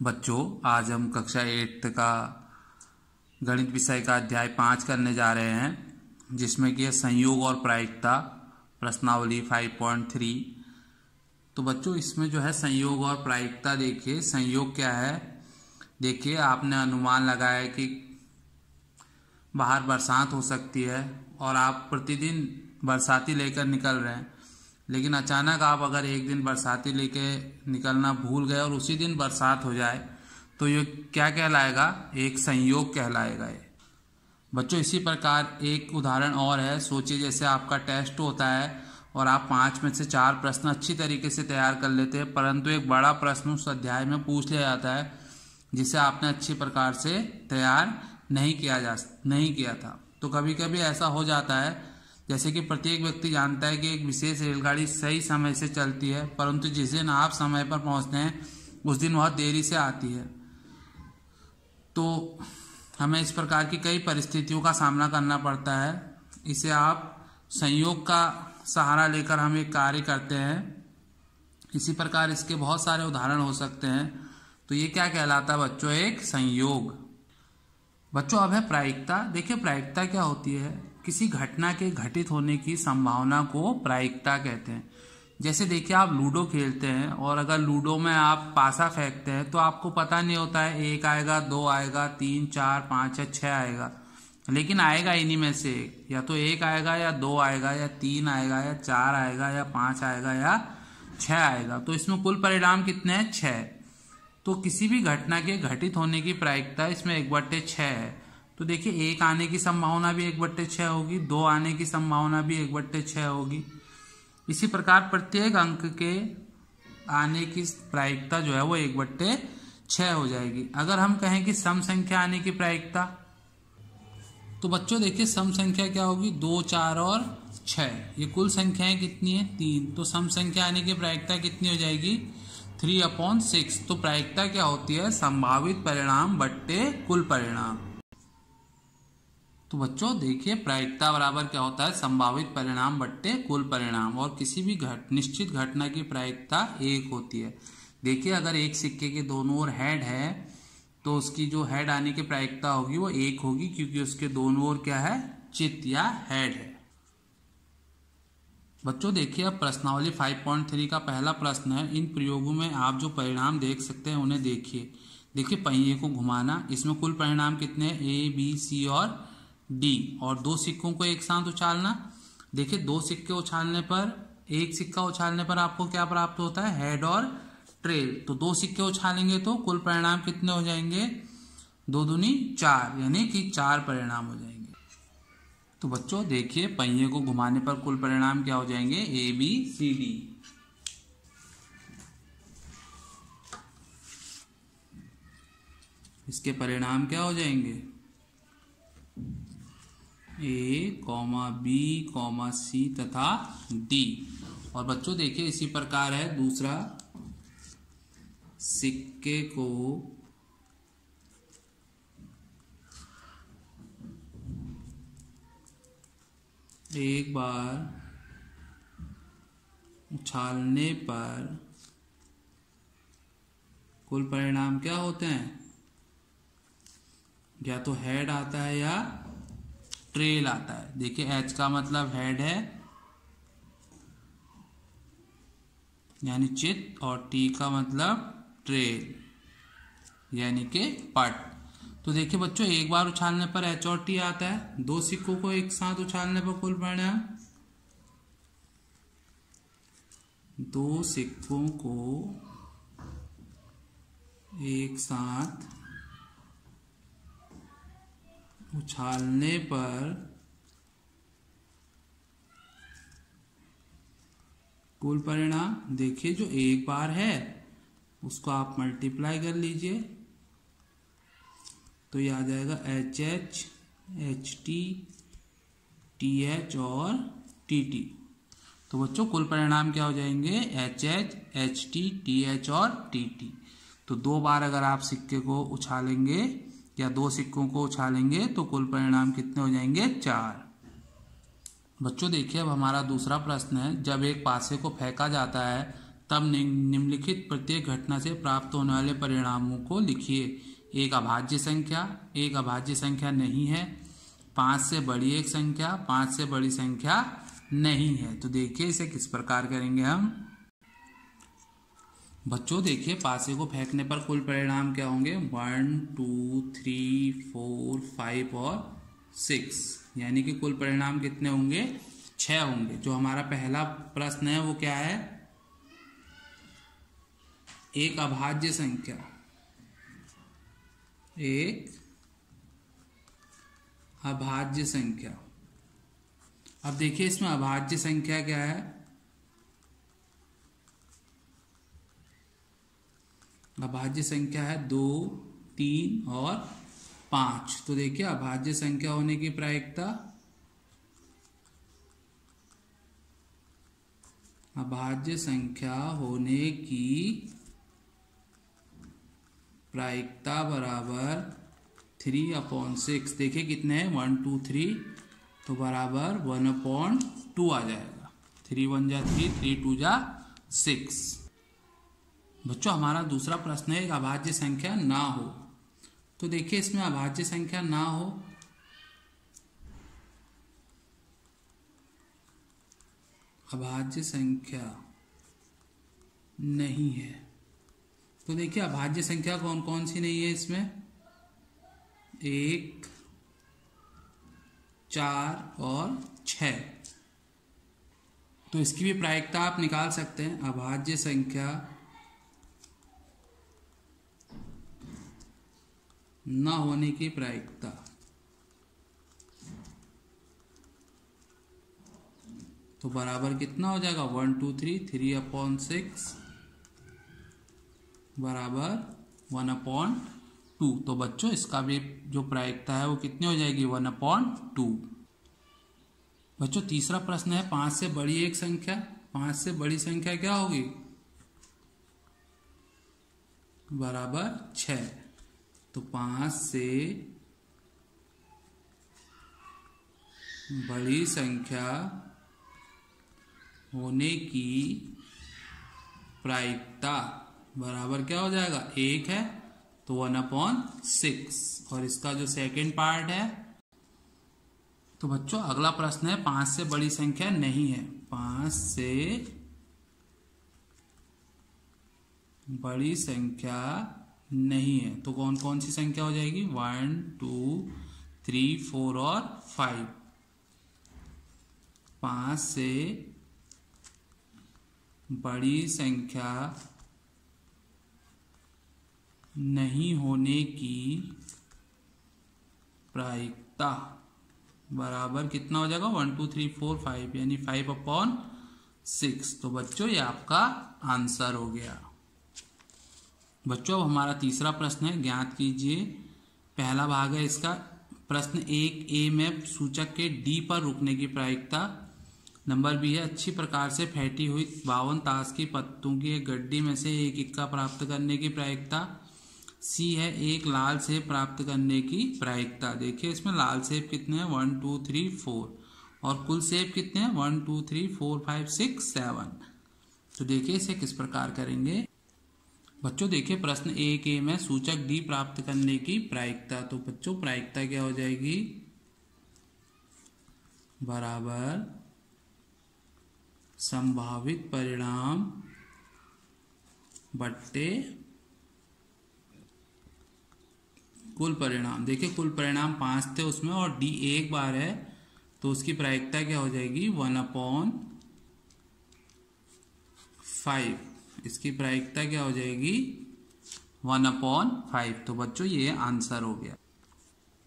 बच्चों, आज हम कक्षा 8 का गणित विषय का अध्याय 5 करने जा रहे हैं, जिसमें कि है संयोग और प्रायिकता, प्रश्नावली 5.3। तो बच्चों, इसमें जो है संयोग और प्रायिकता, देखिए संयोग क्या है। देखिए, आपने अनुमान लगाया कि बाहर बरसात हो सकती है और आप प्रतिदिन बरसाती लेकर निकल रहे हैं, लेकिन अचानक आप अगर एक दिन बरसाती लेके निकलना भूल गए और उसी दिन बरसात हो जाए, तो ये क्या कहलाएगा? एक संयोग कहलाएगा ये। बच्चों, इसी प्रकार एक उदाहरण और है। सोचिए, जैसे आपका टेस्ट होता है और आप 5 में से 4 प्रश्न अच्छी तरीके से तैयार कर लेते हैं, परंतु एक बड़ा प्रश्न उस अध्याय में पूछ लिया जाता है जिसे आपने अच्छी प्रकार से तैयार नहीं किया था। तो कभी कभी ऐसा हो जाता है, जैसे कि प्रत्येक व्यक्ति जानता है कि एक विशेष रेलगाड़ी सही समय से चलती है, परंतु जिस दिन आप समय पर पहुंचते हैं उस दिन बहुत देरी से आती है। तो हमें इस प्रकार की कई परिस्थितियों का सामना करना पड़ता है। इसे आप संयोग का सहारा लेकर हम एक कार्य करते हैं। इसी प्रकार इसके बहुत सारे उदाहरण हो सकते हैं। तो ये क्या कहलाता है बच्चों? एक संयोग। बच्चों, अब है प्रायिकता। देखिए, प्रायिकता क्या होती है? किसी घटना के घटित होने की संभावना को प्रायिकता कहते हैं। जैसे देखिए, आप लूडो खेलते हैं और अगर लूडो में आप पासा फेंकते हैं तो आपको पता नहीं होता है 1 आएगा, 2 आएगा, 3, 4, 5 या 6 आएगा, लेकिन आएगा इन्हीं में से एक। या तो 1 आएगा या 2 आएगा या 3 आएगा या 4 आएगा या 5 आएगा या 6 आएगा। तो इसमें कुल परिणाम कितने हैं? 6। तो किसी भी घटना के घटित होने की प्रायिकता इसमें 1/6 है। तो देखिए, 1 आने की संभावना भी 1/6 होगी, 2 आने की संभावना भी 1/6 होगी। इसी प्रकार प्रत्येक अंक के आने की प्रायिकता जो है वो 1/6 हो जाएगी। अगर हम कहें कि सम संख्या आने की प्रायिकता, तो बच्चों देखिए, सम संख्या क्या होगी? 2, 4 और 6। ये कुल संख्याएं कितनी है? 3। तो सम संख्या आने की प्रायिकता कितनी हो जाएगी? 3/6। तो प्रायिकता क्या होती है? संभावित परिणाम बट्टे कुल परिणाम। तो बच्चों देखिए, प्रायिकता बराबर क्या होता है? संभावित परिणाम बट्टे कुल परिणाम। और किसी भी निश्चित घटना की प्रायिकता 1 होती है। देखिए, अगर एक सिक्के के दोनों ओर हेड है तो उसकी जो हेड आने की प्रायिकता होगी वो 1 होगी, क्योंकि उसके दोनों ओर क्या है? चित्त या हेड है। बच्चों देखिए, अब प्रश्नावली 5.3 का पहला प्रश्न है। इन प्रयोगों में आप जो परिणाम देख सकते हैं उन्हें देखिए। देखिए, पहिए को घुमाना, इसमें कुल परिणाम कितने हैं? A, B, C और D। और 2 सिक्कों को एक साथ उछालना। देखिए, 2 सिक्के उछालने पर, एक सिक्का उछालने पर आपको क्या प्राप्त होता है? हेड और ट्रेल। तो 2 सिक्के उछालेंगे तो कुल परिणाम कितने हो जाएंगे? 2 दूनी 4, यानी कि 4 परिणाम हो जाएंगे। तो बच्चों देखिए, पहिए को घुमाने पर कुल परिणाम क्या हो जाएंगे? A, B, C, D। इसके परिणाम क्या हो जाएंगे? A, B, C तथा D। और बच्चों देखिए, इसी प्रकार है दूसरा, सिक्के को एक बार उछालने पर कुल परिणाम क्या होते हैं? या तो हेड आता है या ट्रेल आता है। देखिए, H का मतलब हेड है यानी चित्त, और T का मतलब ट्रेल यानी कि पट। तो देखिए बच्चों, एक बार उछालने पर H और T आता है। 2 सिक्कों को एक साथ उछालने पर कुल परिणाम, 2 सिक्कों को एक साथ उछालने पर कुल परिणाम, देखिए जो एक बार है उसको आप मल्टीप्लाई कर लीजिए तो ये आ जाएगा HH, HT, TH और TT। तो बच्चों कुल परिणाम क्या हो जाएंगे? HH, HT, TH और TT। तो 2 बार अगर आप सिक्के को उछालेंगे या 2 सिक्कों को उछालेंगे तो कुल परिणाम कितने हो जाएंगे? 4। बच्चों देखिए, अब हमारा दूसरा प्रश्न है। जब एक पासे को फेंका जाता है तब निम्नलिखित प्रत्येक घटना से प्राप्त होने वाले परिणामों को लिखिए। एक अभाज्य संख्या नहीं है, 5 से बड़ी एक संख्या, 5 से बड़ी संख्या नहीं है। तो देखिए इसे किस प्रकार करेंगे हम। बच्चों देखिए पासे को फेंकने पर कुल परिणाम क्या होंगे, 1 2 3 4 5 और 6, यानी कि कुल परिणाम कितने होंगे, 6 होंगे। जो हमारा पहला प्रश्न है वो क्या है, एक अभाज्य संख्या। अब देखिए इसमें अभाज्य संख्या क्या है, अभाज्य संख्या है 2 3 और 5। तो देखिए अभाज्य संख्या होने की प्रायिकता, अभाज्य संख्या होने की प्रायिकता बराबर 3/6। देखिए कितने हैं, 1 2 3, तो बराबर 1/2 आ जाएगा। 3 1 जा 3, 3 2 जा 6। बच्चों हमारा दूसरा प्रश्न है, एक अभाज्य संख्या ना हो। तो देखिए इसमें अभाज्य संख्या ना हो, अभाज्य संख्या नहीं है। तो देखिए अभाज्य संख्या कौन कौन सी नहीं है इसमें, 1 4 और 6। तो इसकी भी प्रायिकता आप निकाल सकते हैं। अभाज्य संख्या न होने की प्रायिकता, तो बराबर कितना हो जाएगा, 1 2 3, 3/6 बराबर 1/2। तो बच्चों इसका भी जो प्रायिकता है वो कितनी हो जाएगी, 1/2। बच्चों तीसरा प्रश्न है, 5 से बड़ी एक संख्या। 5 से बड़ी संख्या क्या होगी, बराबर 6। तो 5 से बड़ी संख्या होने की प्रायिकता बराबर क्या हो जाएगा, 1 है, तो 1/6। और इसका जो सेकंड पार्ट है, तो बच्चों अगला प्रश्न है, 5 से बड़ी संख्या नहीं है। 5 से बड़ी संख्या नहीं है, तो कौन कौन सी संख्या हो जाएगी, 1 2 3 4 और 5। 5 से बड़ी संख्या नहीं होने की प्रायिकता बराबर कितना हो जाएगा, 1 2 3 4 5, यानी 5/6। तो बच्चों ये आपका आंसर हो गया। बच्चों अब हमारा तीसरा प्रश्न है, ज्ञात कीजिए। पहला भाग है इसका, प्रश्न 1A में सूचक के D पर रुकने की प्रायिकता। नंबर B है, अच्छी प्रकार से फेंटी हुई 52 ताश की पत्तों की एक गड्डी में से एक इक्का प्राप्त करने की प्रायिकता। C है, एक लाल सेब प्राप्त करने की प्रायिकता। देखिए इसमें लाल सेब कितने हैं, 1 2 3 4, और कुल सेब कितने हैं, 1 2 3 4 5 6 7। तो देखिए इसे किस प्रकार करेंगे। बच्चों देखिए प्रश्न 1A में सूचक D प्राप्त करने की प्रायिकता। तो बच्चों प्रायिकता क्या हो जाएगी, बराबर संभावित परिणाम बट्टे कुल परिणाम। देखिए कुल परिणाम 5 थे उसमें और D एक बार है, तो उसकी प्रायिकता क्या हो जाएगी, 1/5। इसकी प्रायिकता क्या हो जाएगी, 1/5। तो बच्चों ये आंसर हो गया।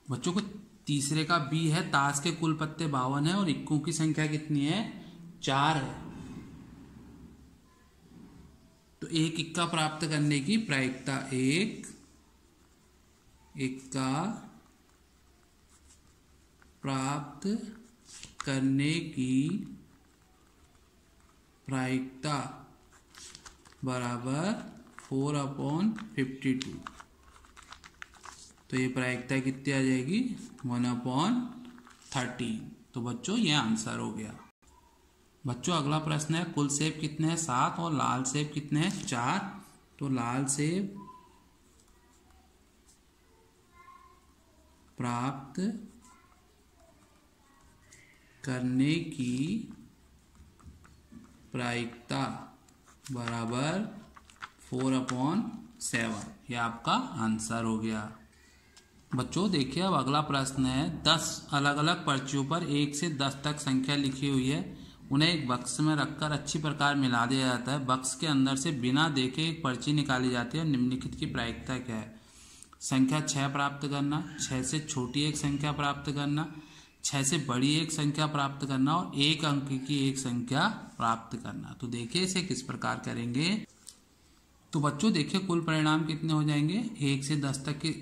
बच्चों को तीसरे का B है, ताश के कुल पत्ते 52 है और इक्कों की संख्या कितनी है, 4 है। तो एक इक्का प्राप्त करने की प्रायिकता, एक इक्का प्राप्त करने की प्रायिकता बराबर 4/52। तो ये प्रायिकता कितनी आ जाएगी, 1/13। तो बच्चों ये आंसर हो गया। बच्चों अगला प्रश्न है, कुल सेब कितने हैं 7 और लाल सेब कितने हैं 4। तो लाल सेब प्राप्त करने की प्रायिकता बराबर 4/7। ये आपका आंसर हो गया। बच्चों देखिए अब अगला प्रश्न है, 10 अलग अलग पर्चियों पर 1 से 10 तक संख्या लिखी हुई है। उन्हें एक बक्स में रखकर अच्छी प्रकार मिला दिया जाता है। बक्स के अंदर से बिना देखे एक पर्ची निकाली जाती है और निम्नलिखित की प्रायिकता क्या है। संख्या 6 प्राप्त करना, 6 से छोटी एक संख्या प्राप्त करना, 6 से बड़ी एक संख्या प्राप्त करना और 1 अंक की एक संख्या प्राप्त करना। तो देखिए इसे किस प्रकार करेंगे। तो बच्चों देखिए कुल परिणाम कितने हो जाएंगे, 1 से 10 तक की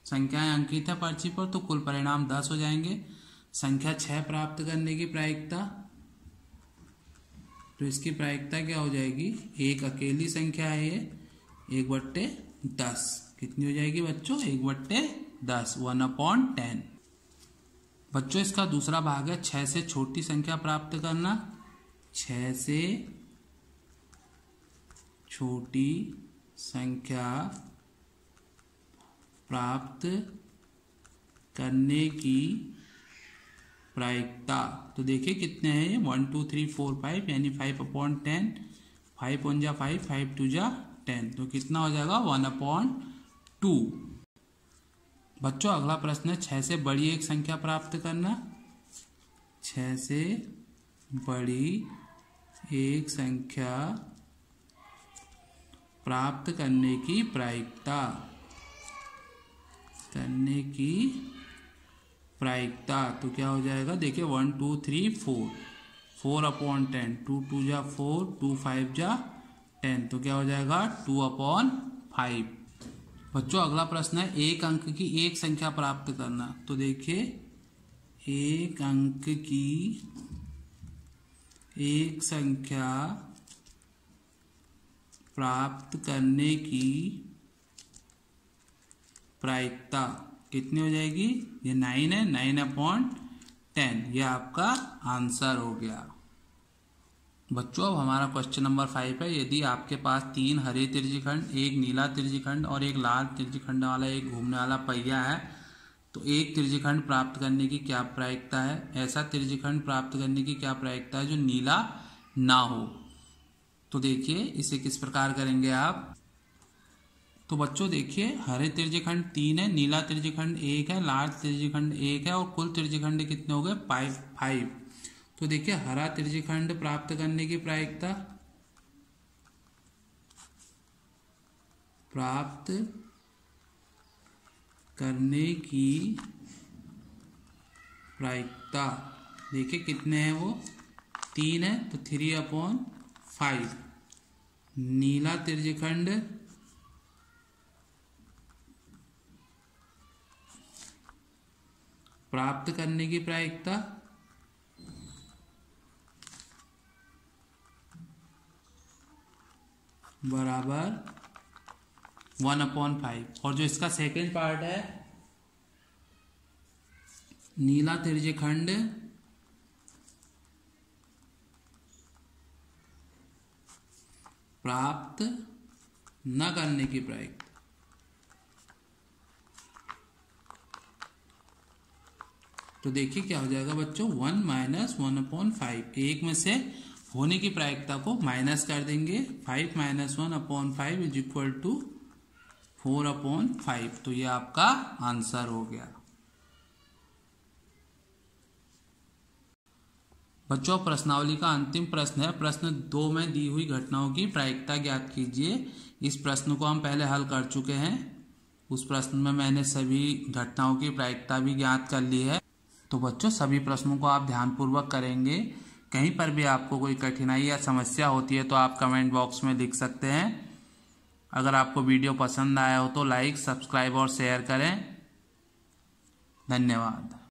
संख्याएं अंकित है पर्ची पर, तो कुल परिणाम 10 हो जाएंगे। संख्या 6 प्राप्त करने की प्रायिकता, तो इसकी प्रायिकता क्या हो जाएगी, एक अकेली संख्या है ये, 1/10 कितनी हो जाएगी बच्चों, 1/10 1/10। बच्चों इसका दूसरा भाग है 6 से छोटी संख्या प्राप्त करना, 6 से छोटी संख्या प्राप्त करने की प्रायिकता। तो देखिए कितने हैं ये, 1 2 3 4 5 यानी 5/10, 5 1 जा 5, 5 2 जा 10, तो कितना हो जाएगा 1/2। बच्चों अगला प्रश्न है, 6 से बड़ी एक संख्या प्राप्त करना, 6 से बड़ी एक संख्या प्राप्त करने की प्रायिकता, तो क्या हो जाएगा, देखिए 1 2 3 4, 4/10, 2 2 जा 4, 2 5 जा 10, तो क्या हो जाएगा 2/5। बच्चों अगला प्रश्न है, एक अंक की एक संख्या प्राप्त करना। तो देखिए एक अंक की एक संख्या प्राप्त करने की प्रायिकता कितनी हो जाएगी, ये 9 है, 9/10, ये आपका आंसर हो गया। बच्चों अब हमारा क्वेश्चन नंबर 5 है, यदि आपके पास 3 हरे त्रिज्यखंड, एक नीला त्रिज्यखंड और एक लाल त्रिज्यखंड वाला एक घूमने वाला पहिया है, तो एक त्रिज्यखंड प्राप्त करने की क्या प्रायिकता है। ऐसा त्रिज्यखंड प्राप्त करने की क्या प्रायिकता है जो नीला ना हो। तो देखिए इसे किस प्रकार करेंगे आप। तो बच्चों देखिए हरे त्रिज्यखंड 3 है, नीला त्रिज्यखंड 1 है, लाल त्रिज्यखंड 1 है और कुल त्रिज्यखंड कितने हो गए 5। तो देखिए हरा त्रिज्यखंड प्राप्त करने की प्रायिकता, देखिए कितने हैं वो 3 है, तो 3/5। नीला त्रिज्यखंड प्राप्त करने की प्रायिकता बराबर 1/5। और जो इसका सेकंड पार्ट है, नीला त्रिज्यखंड प्राप्त न करने की प्रायिकता, तो देखिए क्या हो जाएगा बच्चों 1 - 1/5। एक में से होने की प्रायिकता को माइनस कर देंगे, 5 - 1/5 = 4/5। तो ये आपका आंसर हो गया। बच्चों प्रश्नावली का अंतिम प्रश्न है, प्रश्न 2 में दी हुई घटनाओं की प्रायिकता ज्ञात कीजिए। इस प्रश्न को हम पहले हल कर चुके हैं, उस प्रश्न में मैंने सभी घटनाओं की प्रायिकता भी ज्ञात कर ली है। तो बच्चों सभी प्रश्नों को आप ध्यानपूर्वक करेंगे। कहीं पर भी आपको कोई कठिनाई या समस्या होती है तो आप कमेंट बॉक्स में लिख सकते हैं। अगर आपको वीडियो पसंद आया हो तो लाइक, सब्सक्राइब और शेयर करें। धन्यवाद।